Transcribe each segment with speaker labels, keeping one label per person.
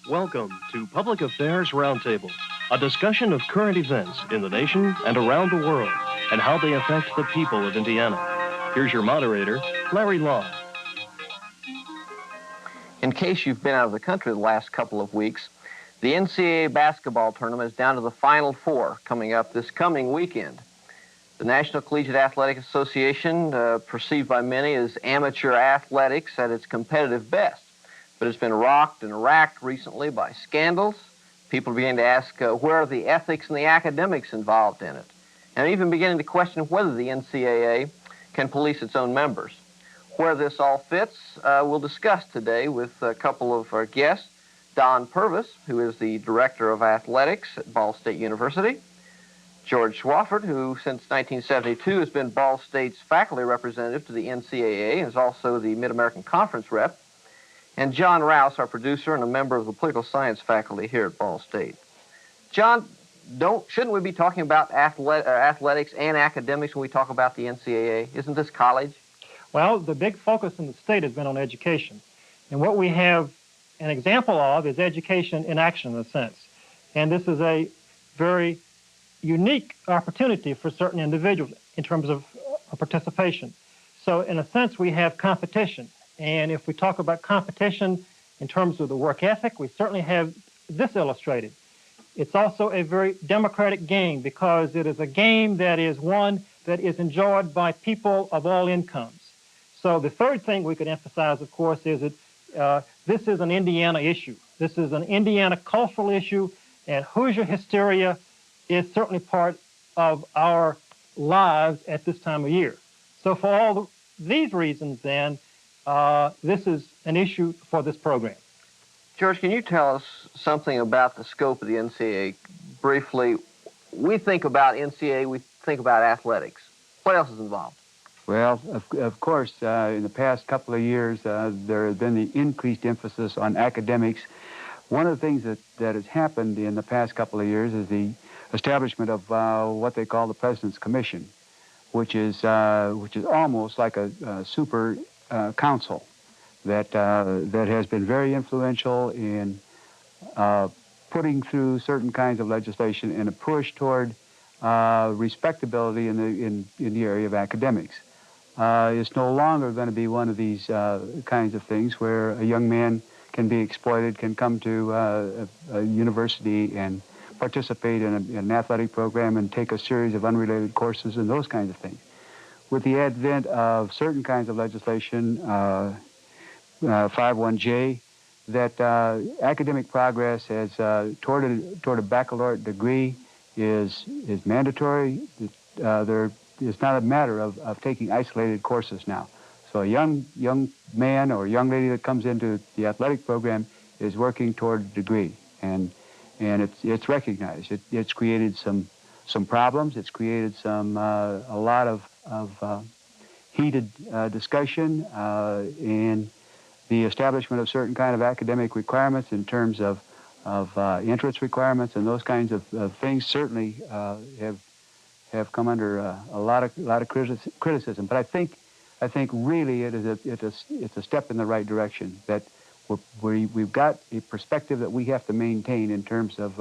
Speaker 1: Welcome to Public Affairs Roundtable, a discussion of current events in the nation and around the world and how they affect the people of Indiana. Here's your moderator, Larry Lough.
Speaker 2: In case you've been out of the country the last couple of weeks, the NCAA basketball tournament is down to the Final Four coming up this coming weekend. The National Collegiate Athletic Association, perceived by many as amateur athletics at its competitive best, but it's been rocked and racked recently by scandals. People are beginning to ask where are the ethics and the academics involved in it, and even beginning to question whether the NCAA can police its own members. Where this all fits, we'll discuss today with a couple of our guests. Don Purvis, who is the Director of Athletics at Ball State University. George Swafford, who since 1972 has been Ball State's faculty representative to the NCAA and is also the Mid-American Conference rep. And John Rouse, our producer and a member of the political science faculty here at Ball State. John, shouldn't we be talking about athletics and academics when we talk about the NCAA? Isn't this college?
Speaker 3: Well, the big focus in the state has been on education. And what we have an example of is education in action, in a sense. And this is a very unique opportunity for certain individuals in terms of participation. So in a sense, we have competition. And if we talk about competition in terms of the work ethic, we certainly have this illustrated. It's also a very democratic game because it is a game that is one that is enjoyed by people of all incomes. So the third thing we could emphasize, of course, is that this is an Indiana issue. This is an Indiana cultural issue, and Hoosier hysteria is certainly part of our lives at this time of year. So for all these reasons, then, this is an issue for this program.
Speaker 2: George, can you tell us something about the scope of the NCAA? Briefly, we think about NCAA, we think about athletics. What else is involved?
Speaker 4: Well, of course, in the past couple of years, there has been the increased emphasis on academics. One of the things that has happened in the past couple of years is the establishment of what they call the President's Commission, which is almost like a super council that has been very influential in putting through certain kinds of legislation and a push toward respectability in the area of academics. It's no longer going to be one of these kinds of things where a young man can be exploited, can come to a university and participate in an athletic program and take a series of unrelated courses and those kinds of things. With the advent of certain kinds of legislation, 51J, that academic progress as toward a baccalaureate degree is mandatory. It's not a matter of taking isolated courses now. So a young man or young lady that comes into the athletic program is working toward a degree, and it's recognized. It's created some problems. It's created a lot of heated discussion in the establishment of certain kind of academic requirements in terms of entrance requirements and those kinds of things. Certainly have come under a lot of criticism. But I think really it's a step in the right direction, that we've got a perspective that we have to maintain in terms of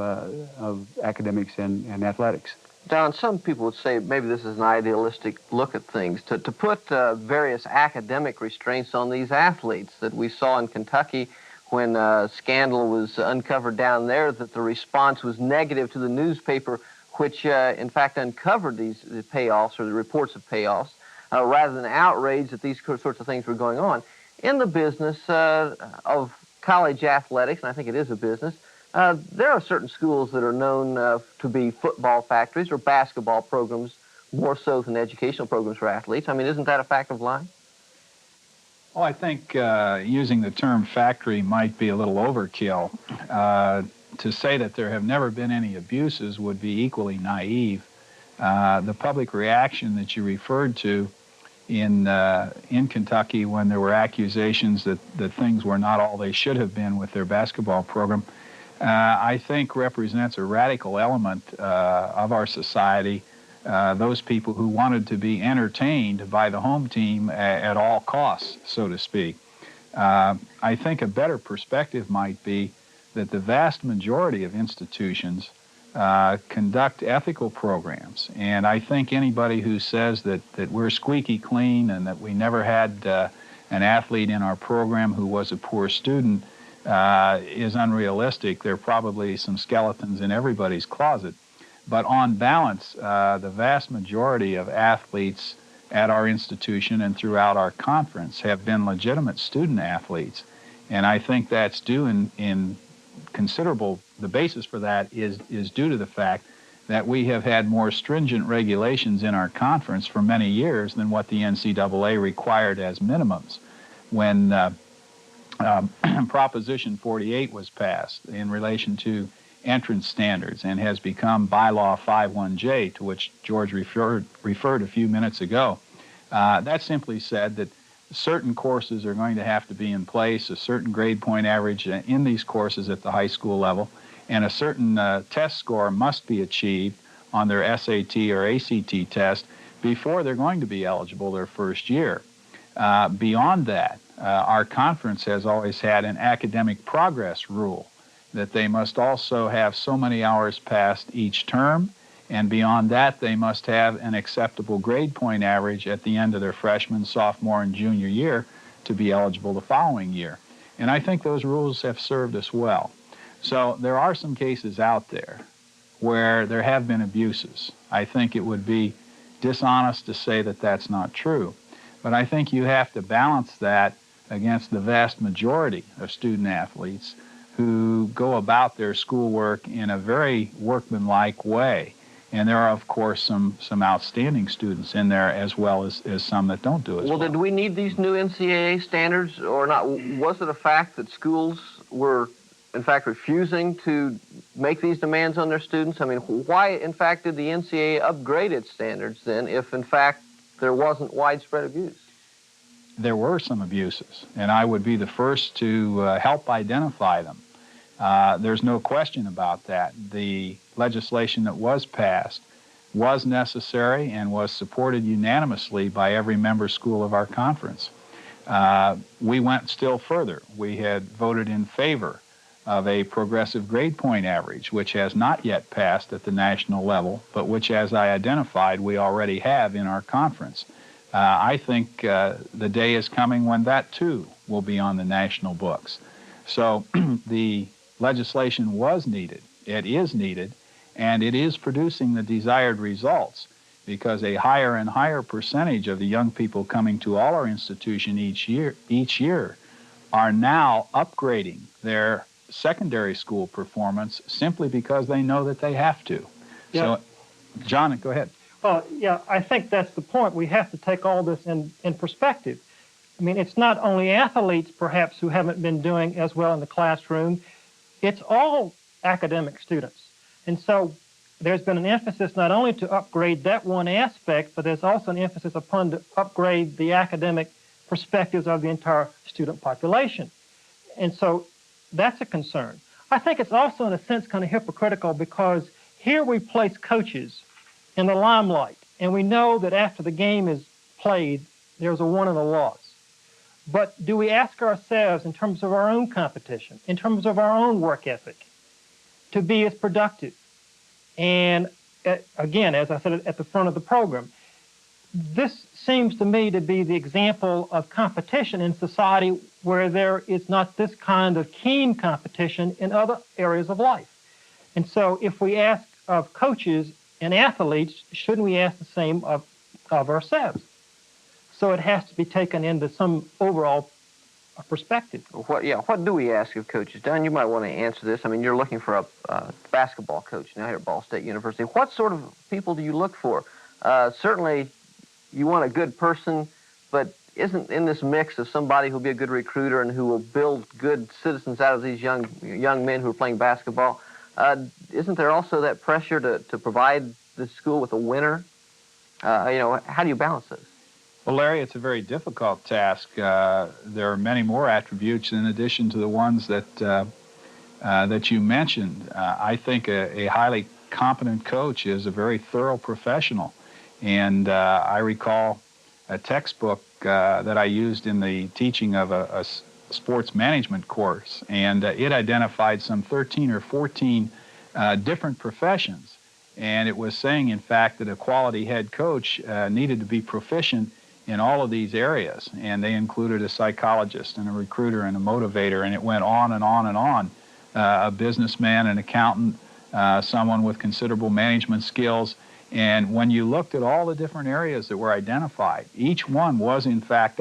Speaker 4: academics and athletics.
Speaker 2: Don, some people would say maybe this is an idealistic look at things, to put various academic restraints on these athletes that we saw in Kentucky when a scandal was uncovered down there, that the response was negative to the newspaper, which in fact uncovered the payoffs or the reports of payoffs, rather than outrage that these sorts of things were going on. In the business of college athletics, and I think it is a business, there are certain schools that are known to be football factories or basketball programs more so than educational programs for athletes. I mean, isn't that a fact of life?
Speaker 5: Well, I think using the term factory might be a little overkill. To say that there have never been any abuses would be equally naive. The public reaction that you referred to in Kentucky when there were accusations that things were not all they should have been with their basketball program, I think represents a radical element of our society, those people who wanted to be entertained by the home team at all costs, so to speak. I think a better perspective might be that the vast majority of institutions conduct ethical programs. And I think anybody who says that we're squeaky clean and that we never had an athlete in our program who was a poor student is unrealistic. There are probably some skeletons in everybody's closet. But on balance, the vast majority of athletes at our institution and throughout our conference have been legitimate student athletes. And I think that's due in considerable, the basis for that is due to the fact that we have had more stringent regulations in our conference for many years than what the NCAA required as minimums. When Proposition 48 was passed in relation to entrance standards and has become Bylaw 51J, to which George referred a few minutes ago, that simply said that certain courses are going to have to be in place, a certain grade point average in these courses at the high school level, and a certain test score must be achieved on their SAT or ACT test before they're going to be eligible their first year. Beyond that, our conference has always had an academic progress rule that they must also have so many hours passed each term, and beyond that, they must have an acceptable grade point average at the end of their freshman, sophomore, and junior year to be eligible the following year. And I think those rules have served us well. So there are some cases out there where there have been abuses. I think it would be dishonest to say that that's not true. But I think you have to balance that against the vast majority of student athletes who go about their schoolwork in a very workmanlike way. And there are, of course, some outstanding students in there as well as some that don't do as well.
Speaker 2: Well, did we need these new NCAA standards or not? Was it a fact that schools were, in fact, refusing to make these demands on their students? I mean, why, in fact, did the NCAA upgrade its standards then if, in fact, there wasn't widespread abuse?
Speaker 5: There were some abuses, and I would be the first to help identify them. There's no question about that. The legislation that was passed was necessary and was supported unanimously by every member school of our conference. We went still further. We had voted in favor of a progressive grade point average, which has not yet passed at the national level, but which, as I identified, we already have in our conference. I think the day is coming when that, too, will be on the national books. So the legislation was needed, it is needed, and it is producing the desired results because a higher and higher percentage of the young people coming to all our institution each year are now upgrading their secondary school performance simply because they know that they have to. Yeah. So, John, go ahead.
Speaker 3: Yeah, I think that's the point. We have to take all this in perspective. I mean, it's not only athletes, perhaps, who haven't been doing as well in the classroom. It's all academic students. And so there's been an emphasis not only to upgrade that one aspect, but there's also an emphasis upon to upgrade the academic perspectives of the entire student population. And so that's a concern. I think it's also, in a sense, kind of hypocritical because here we place coaches in the limelight, and we know that after the game is played, there's a win and a loss. But do we ask ourselves, in terms of our own competition, in terms of our own work ethic, to be as productive? And again, as I said at the front of the program, this seems to me to be the example of competition in society where there is not this kind of keen competition in other areas of life. And so if we ask of coaches and athletes, shouldn't we ask the same of ourselves? So it has to be taken into some overall perspective.
Speaker 2: What do we ask of coaches? Don, you might want to answer this. I mean, you're looking for a basketball coach now here at Ball State University. What sort of people do you look for? Certainly, you want a good person, but isn't in this mix of somebody who'll be a good recruiter and who will build good citizens out of these young men who are playing basketball? Isn't there also that pressure to provide the school with a winner? How do you balance this?
Speaker 5: Well, Larry, it's a very difficult task. There are many more attributes in addition to the ones that you mentioned. I think a highly competent coach is a very thorough professional. And I recall a textbook that I used in the teaching of a sports management course, and it identified some 13 or 14 different professions. And it was saying, in fact, that a quality head coach needed to be proficient in all of these areas. And they included a psychologist and a recruiter and a motivator, and it went on and on and on. A businessman, an accountant, someone with considerable management skills. And when you looked at all the different areas that were identified, each one was, in fact,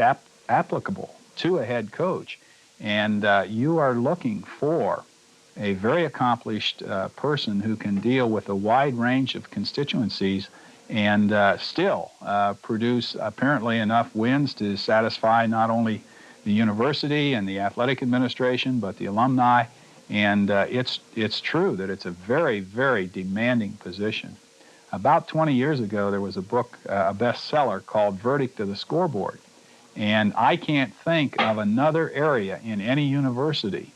Speaker 5: applicable to a head coach. And you are looking for a very accomplished person who can deal with a wide range of constituencies and still produce apparently enough wins to satisfy not only the university and the athletic administration, but the alumni. And it's true that it's a very, very demanding position. About 20 years ago, there was a book, a bestseller called Verdict of the Scoreboard. And I can't think of another area in any university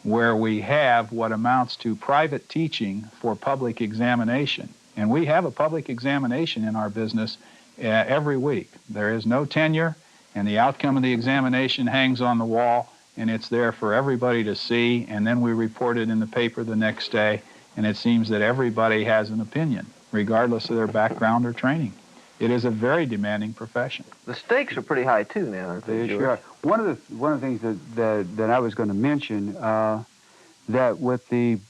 Speaker 5: where we have what amounts to private teaching for public examination. And we have a public examination in our business every week. There is no tenure, and the outcome of the examination hangs on the wall, and it's there for everybody to see, and then we report it in the paper the next day, and it seems that everybody has an opinion, regardless of their background or training. It is a very demanding profession.
Speaker 2: The stakes are pretty high too now, aren't they?
Speaker 4: They sure are. One of the things that I was going to mention, that with the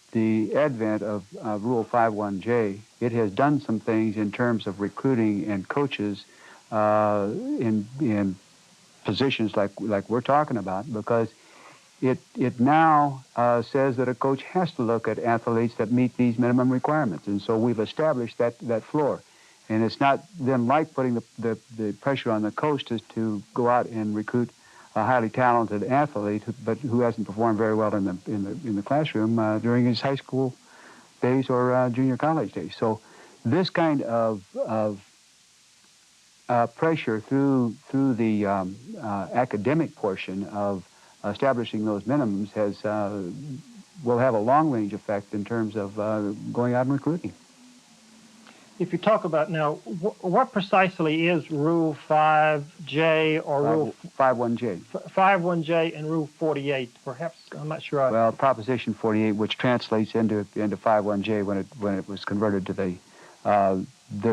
Speaker 4: advent of Rule 51J, it has done some things in terms of recruiting and coaches in positions like we're talking about, because it now says that a coach has to look at athletes that meet these minimum requirements, and so we've established that floor. And it's not then like putting the pressure on the coach to go out and recruit a highly talented athlete, but who hasn't performed very well in the classroom during his high school days or junior college days. So this kind of pressure through the academic portion of establishing those minimums will have a long range effect in terms of going out and recruiting.
Speaker 3: If you talk about now, what precisely is Rule 5J or Rule
Speaker 4: 51J?
Speaker 3: 51J and Rule 48, perhaps. I'm not sure.
Speaker 4: Well, Proposition 48, which translates into 51J when it was converted to the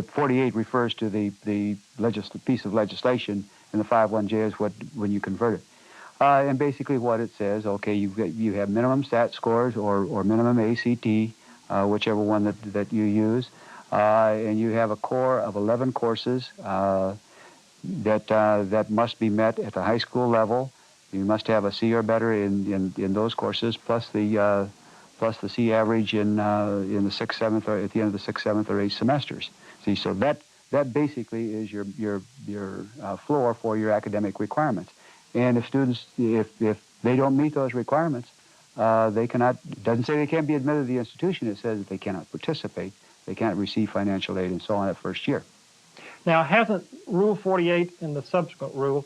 Speaker 4: 48 refers to the piece of legislation, and the 51J is when you convert it. And basically what it says, okay, you have minimum stat scores or minimum ACT, whichever one that you use. And you have a core of 11 courses that must be met at the high school level. You must have a C or better in those courses, plus the C average in the 6th, 7th, or at the end of the 6th, 7th, or 8th semesters. See, so that basically is your floor for your academic requirements. And if students, if they don't meet those requirements, they cannot. It doesn't say they can't be admitted to the institution. It says that they cannot participate. They can't receive financial aid and so on at first year.
Speaker 3: Now, hasn't Rule 48 and the subsequent rule,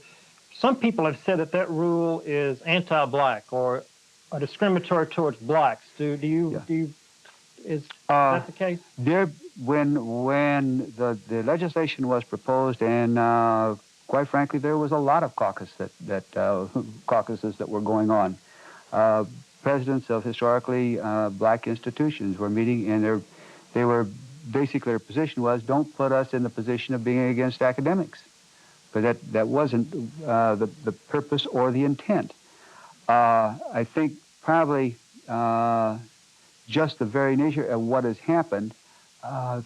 Speaker 3: some people have said that rule is anti-black or discriminatory towards blacks. Is that the case?
Speaker 4: When the legislation was proposed, and quite frankly, there was a lot of caucuses that were going on. Presidents of historically black institutions were meeting, and they were basically, their position was, don't put us in the position of being against academics. But that wasn't the purpose or the intent. I think probably just the very nature of what has happened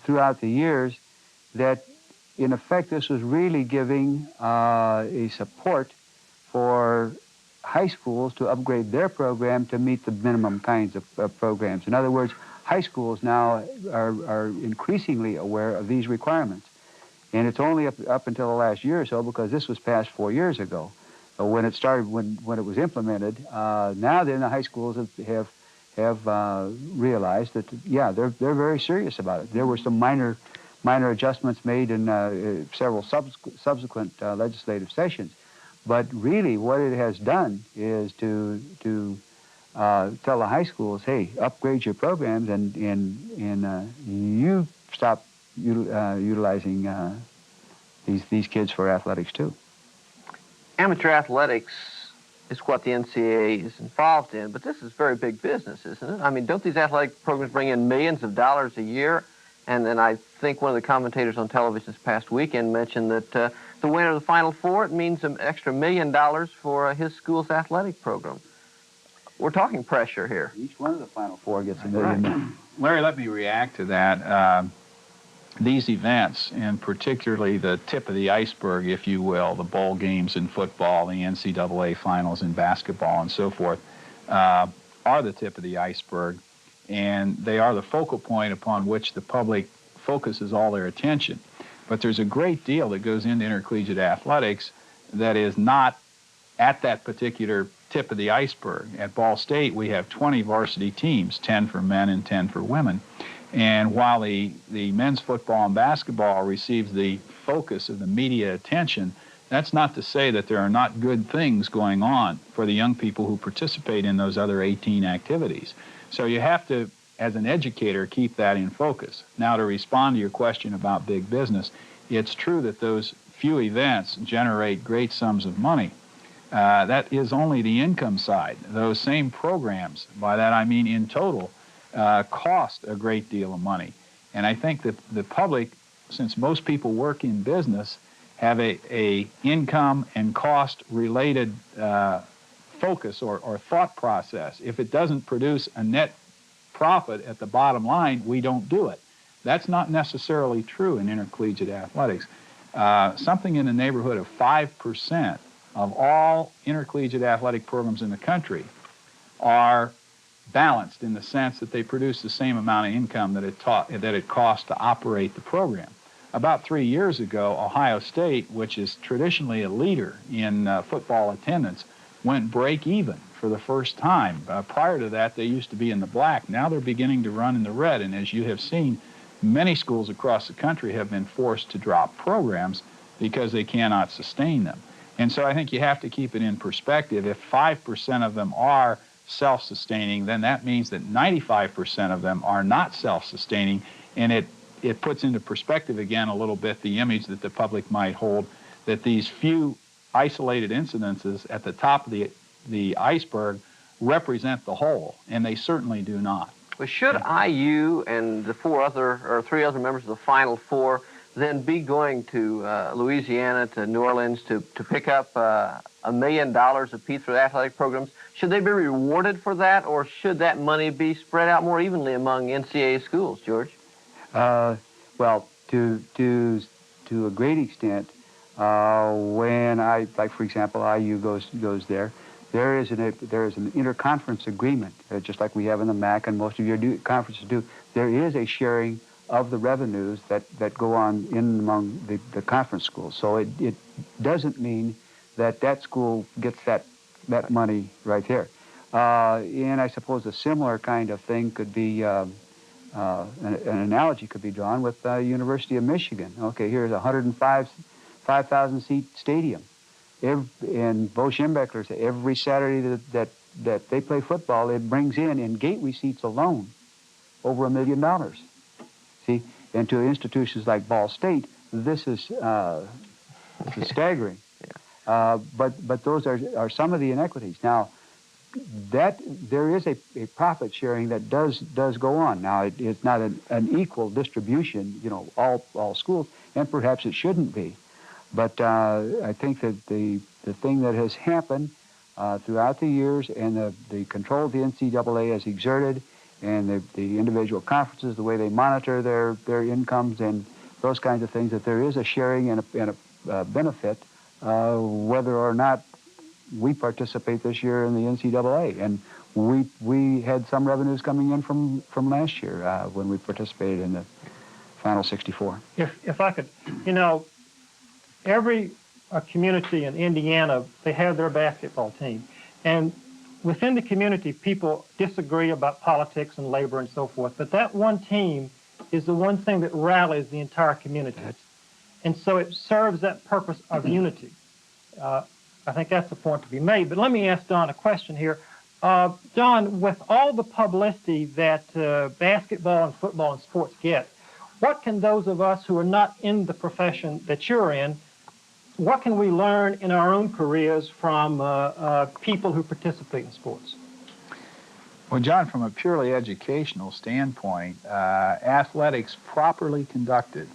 Speaker 4: throughout the years, that in effect this was really giving a support for high schools to upgrade their program to meet the minimum kinds of programs. In other words, high schools now are increasingly aware of these requirements. And it's only up until the last year or so, because this was passed 4 years ago. But when it started, when it was implemented, now then the high schools have realized that, yeah, they're very serious about it. There were some minor adjustments made in several subsequent legislative sessions. But really what it has done is to tell the high schools, hey, upgrade your programs and you stop utilizing these kids for athletics too.
Speaker 2: Amateur athletics is what the NCAA is involved in, but this is very big business, isn't it? I mean, don't these athletic programs bring in millions of dollars a year? And then I think one of the commentators on television this past weekend mentioned that the winner of the Final Four, it means an extra $1 million for his school's athletic program. We're talking pressure here.
Speaker 4: Each one of the Final Four gets $1 million.
Speaker 5: Larry, let me react to that. These events, and particularly the tip of the iceberg, if you will, the bowl games in football, the NCAA finals in basketball, and so forth, are the tip of the iceberg, and they are the focal point upon which the public focuses all their attention. But there's a great deal that goes into intercollegiate athletics that is not at that particular tip of the iceberg. At Ball State, we have 20 varsity teams, 10 for men and 10 for women. And while the men's football and basketball receives the focus of the media attention, that's not to say that there are not good things going on for the young people who participate in those other 18 activities. So you have to, as an educator, keep that in focus. Now, to respond to your question about big business, it's true that those few events generate great sums of money. That is only the income side. Those same programs, by that I mean in total, cost a great deal of money. And I think that the public, since most people work in business, have a income and cost related focus or thought process. If it doesn't produce a net profit at the bottom line, we don't do it. That's not necessarily true in intercollegiate athletics. Something in the neighborhood of 5% of all intercollegiate athletic programs in the country are balanced in the sense that they produce the same amount of income that it costs to operate the program. About 3 years ago, Ohio State, which is traditionally a leader in football attendance, went break even for the first time. Prior to that, they used to be in the black. Now they're beginning to run in the red, and as you have seen, many schools across the country have been forced to drop programs because they cannot sustain them. And so I think you have to keep it in perspective. If 5% of them are self-sustaining, then that means that 95% of them are not self-sustaining, and it puts into perspective again a little bit the image that the public might hold that these few isolated incidences at the top of the iceberg represent the whole, and they certainly do not.
Speaker 2: Well, should IU and the three other members of the Final Four then be going to Louisiana, to New Orleans to pick up $1 million apiece for the athletic programs? Should they be rewarded for that, or should that money be spread out more evenly among NCAA schools, George?
Speaker 4: Well, to a great extent, when like for example, IU goes there, there is an interconference agreement, just like we have in the MAC and most of your conferences do. There is a sharing of the revenues that go on in among the conference schools. So it doesn't mean that school gets that money right there. And I suppose a similar kind of thing could be, an analogy could be drawn with the University of Michigan. Okay, here's a 105,000 seat stadium. And Bo Schembechler said every Saturday that they play football, it brings in gateway seats alone over $1 million. See, and to institutions like Ball State, this is staggering. But those are some of the inequities. Now, there is a profit sharing that does go on. Now, it's not an equal distribution, all schools, and perhaps it shouldn't be. But I think that the thing that has happened throughout the years and the control the NCAA has exerted, and the individual conferences, the way they monitor their incomes and those kinds of things, that there is a sharing and a benefit, whether or not we participate this year in the NCAA. And we had some revenues coming in from last year when we participated in the Final 64.
Speaker 3: If I could, every community in Indiana, they have their basketball team. And within the community, people disagree about politics and labor and so forth, but that one team is the one thing that rallies the entire community. And so it serves that purpose of unity. I think that's the point to be made. But let me ask Don a question here. Don, with all the publicity that basketball and football and sports get, what can those of us who are not in the profession that you're in what can we learn in our own careers from people who participate in sports?
Speaker 5: Well, John, from a purely educational standpoint, athletics properly conducted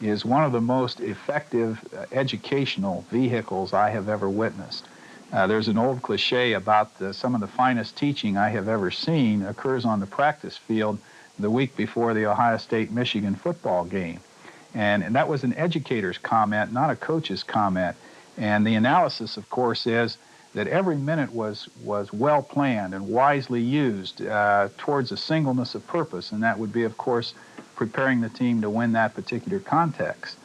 Speaker 5: is one of the most effective educational vehicles I have ever witnessed. There's an old cliche about some of the finest teaching I have ever seen occurs on the practice field the week before the Ohio State-Michigan football game. And that was an educator's comment, not a coach's comment. And the analysis, of course, is that every minute was well planned and wisely used towards a singleness of purpose, and that would be, of course, preparing the team to win that particular contest.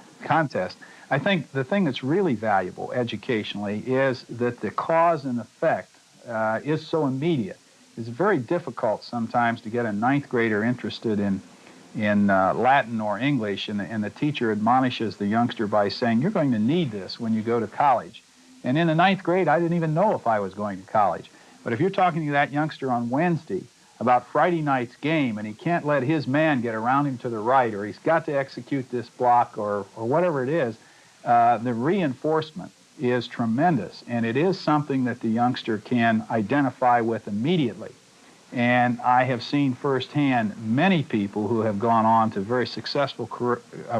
Speaker 5: I think the thing that's really valuable educationally is that the cause and effect is so immediate. It's very difficult sometimes to get a ninth grader interested in Latin or English, and the teacher admonishes the youngster by saying, you're going to need this when you go to college. And in the ninth grade, I didn't even know if I was going to college. But if you're talking to that youngster on Wednesday about Friday night's game, and he can't let his man get around him to the right, or he's got to execute this block, or whatever it is, the reinforcement is tremendous, and it is something that the youngster can identify with immediately. And I have seen firsthand many people who have gone on to very successful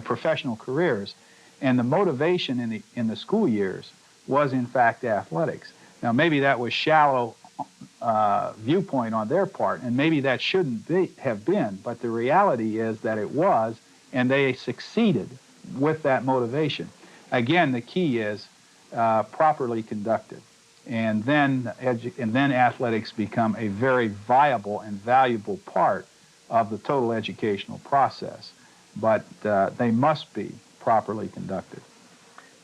Speaker 5: professional careers, and the motivation in the school years was in fact athletics. Now maybe that was shallow viewpoint on their part, and maybe that shouldn't have been, but the reality is that it was, and they succeeded with that motivation. Again, the key is properly conducted, and then athletics become a very viable and valuable part of the total educational process, but they must be properly conducted.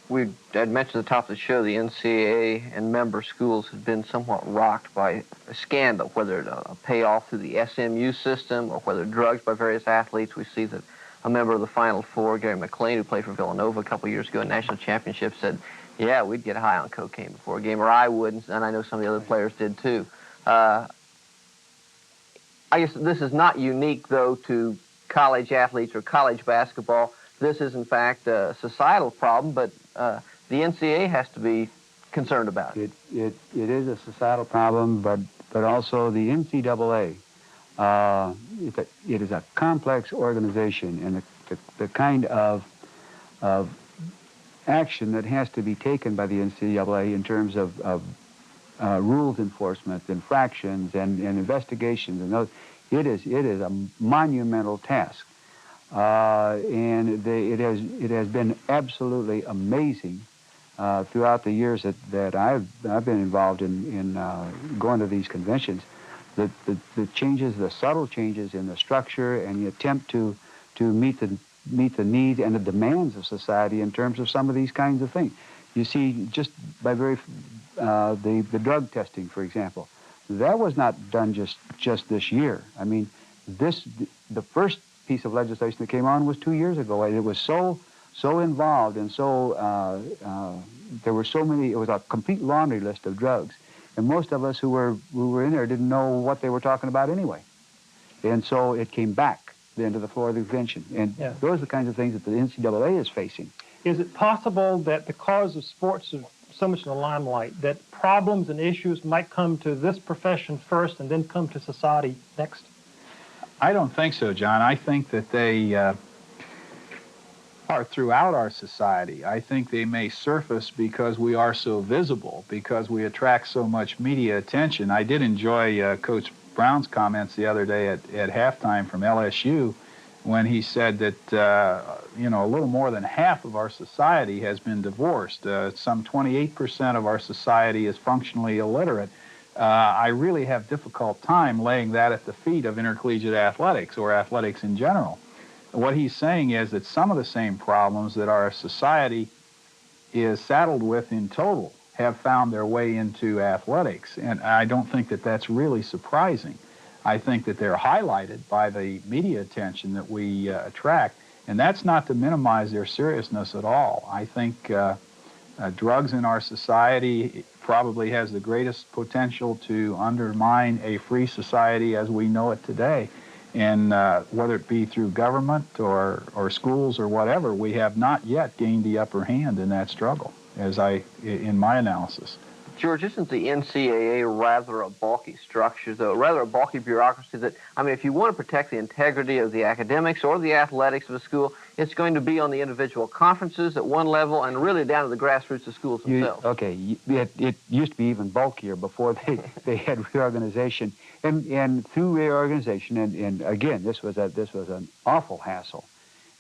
Speaker 2: We had mentioned at the top of the show the NCAA and member schools had been somewhat rocked by a scandal, whether a payoff through the SMU system or whether drugs by various athletes. We see that a member of the Final Four, Gary McLean, who played for Villanova a couple years ago in national championship, said, yeah, we'd get high on cocaine before a game, or I would, and I know some of the other players did too. I guess this is not unique, though, to college athletes or college basketball. This is, in fact, a societal problem, but the NCAA has to be concerned about it.
Speaker 4: It is a societal problem, but also the NCAA. It is a complex organization, and the kind of action that has to be taken by the NCAA in terms of rules enforcement, infractions, and investigations, and those, it is a monumental task. And it has been absolutely amazing throughout the years that I've been involved in going to these conventions. The changes, the subtle changes in the structure, and the attempt to meet the needs and the demands of society in terms of some of these kinds of things. You see, just by the drug testing, for example, that was not done just this year. I mean, the first piece of legislation that came on was 2 years ago. It was so involved, and there were so many. It was a complete laundry list of drugs, and most of us who were in there didn't know what they were talking about anyway. And so it came back then to the floor of the convention, and those are the kinds of things that the NCAA is facing.
Speaker 3: Is it possible that because of sports are so much in the limelight, that problems and issues might come to this profession first and then come to society next?
Speaker 5: I don't think so, John. I think that they are throughout our society. I think they may surface because we are so visible, because we attract so much media attention. I did enjoy Coach Brown's comments the other day at halftime from LSU when he said that, a little more than half of our society has been divorced. Some 28% of our society is functionally illiterate. I really have difficult time laying that at the feet of intercollegiate athletics or athletics in general. What he's saying is that some of the same problems that our society is saddled with in total have found their way into athletics, and I don't think that that's really surprising. I think that they're highlighted by the media attention that we attract, and that's not to minimize their seriousness at all. I think drugs in our society probably has the greatest potential to undermine a free society as we know it today. And whether it be through government or schools or whatever, we have not yet gained the upper hand in that struggle, in my analysis.
Speaker 2: George, isn't the NCAA rather a bulky structure, though, rather a bulky bureaucracy that, I mean, if you want to protect the integrity of the academics or the athletics of a school, it's going to be on the individual conferences at one level and really down to the grassroots of schools themselves.
Speaker 4: It used to be even bulkier before they had reorganization. And through reorganization, and again, this was an awful hassle.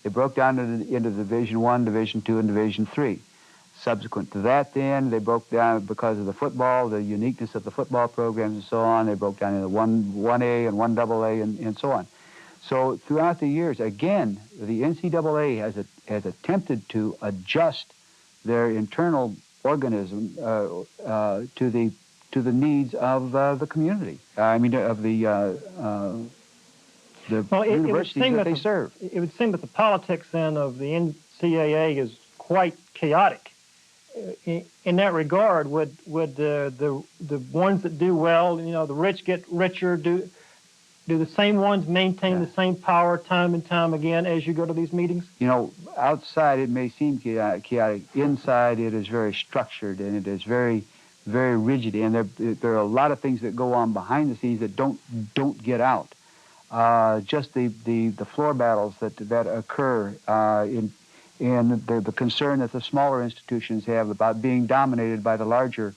Speaker 4: They broke down into Division I, Division II, and Division III. Subsequent to that, then, they broke down because of the football, the uniqueness of the football programs and so on. They broke down into 1A and 1AA and so on. So throughout the years, again, the NCAA has attempted to adjust their internal organism to the needs of the community. I mean, of the universities that they serve.
Speaker 3: It would seem that the politics then of the NCAA is quite chaotic. In that regard, would the ones that do well, you know, the rich get richer, do the same ones maintain the same power time and time again as you go to these meetings?
Speaker 4: You know, outside it may seem chaotic. Inside it is very structured, and it is very, very rigid. And there are a lot of things that go on behind the scenes that don't get out. Just the floor battles that occur and the concern that the smaller institutions have about being dominated by the larger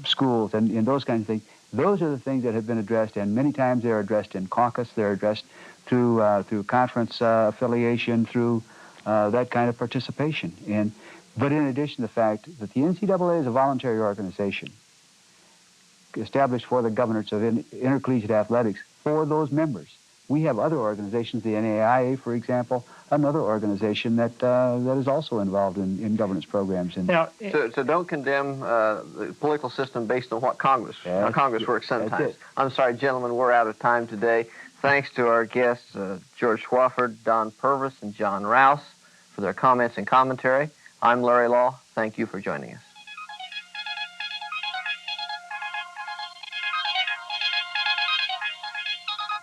Speaker 4: schools and those kinds of things. Those are the things that have been addressed, and many times they're addressed in caucus, they're addressed through conference affiliation, through that kind of participation. But in addition to the fact that the NCAA is a voluntary organization established for the governance of intercollegiate athletics for those members. We have other organizations, the NAIA, for example, another organization that is also involved in governance programs.
Speaker 3: Now,
Speaker 2: so don't condemn the political system based on what Congress works sometimes. I'm sorry, gentlemen, we're out of time today. Thanks to our guests, George Swafford, Don Purvis, and John Rouse for their comments and commentary. I'm Larry Lough. Thank you for joining us.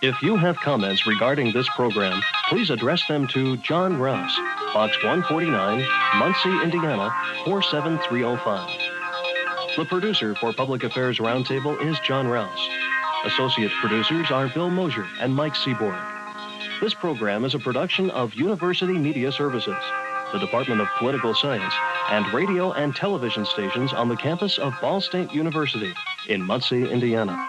Speaker 1: If you have comments regarding this program, please address them to John Rouse, Box 149, Muncie, Indiana, 47305. The producer for Public Affairs Roundtable is John Rouse. Associate producers are Bill Mosier and Mike Seaborg. This program is a production of University Media Services, the Department of Political Science, and radio and television stations on the campus of Ball State University in Muncie, Indiana.